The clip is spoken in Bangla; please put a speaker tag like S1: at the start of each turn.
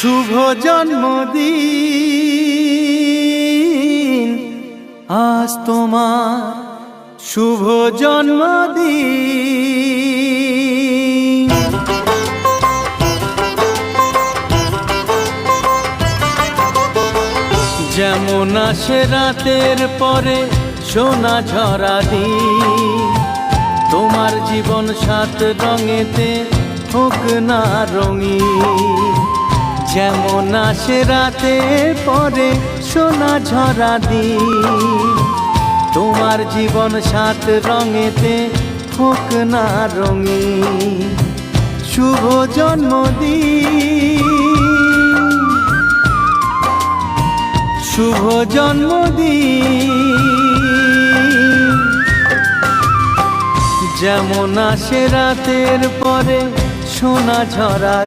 S1: শুভ জন্মদিন আজ তোমার শুভ জন্মদিন। যেমন আসে রাতের পরে সোনা ঝরা দিন, তোমার জীবন সাত রঙেতে হোক না রঙিন। যেমন আসে রাতের পরে সোনা ঝরা দিন, তোমার জীবন সাত রঙেতে হোক না রঙিন। শুভ জন্মদিন, শুভ জন্মদিন। যেমন আসে রাতের পরে সোনা ঝরা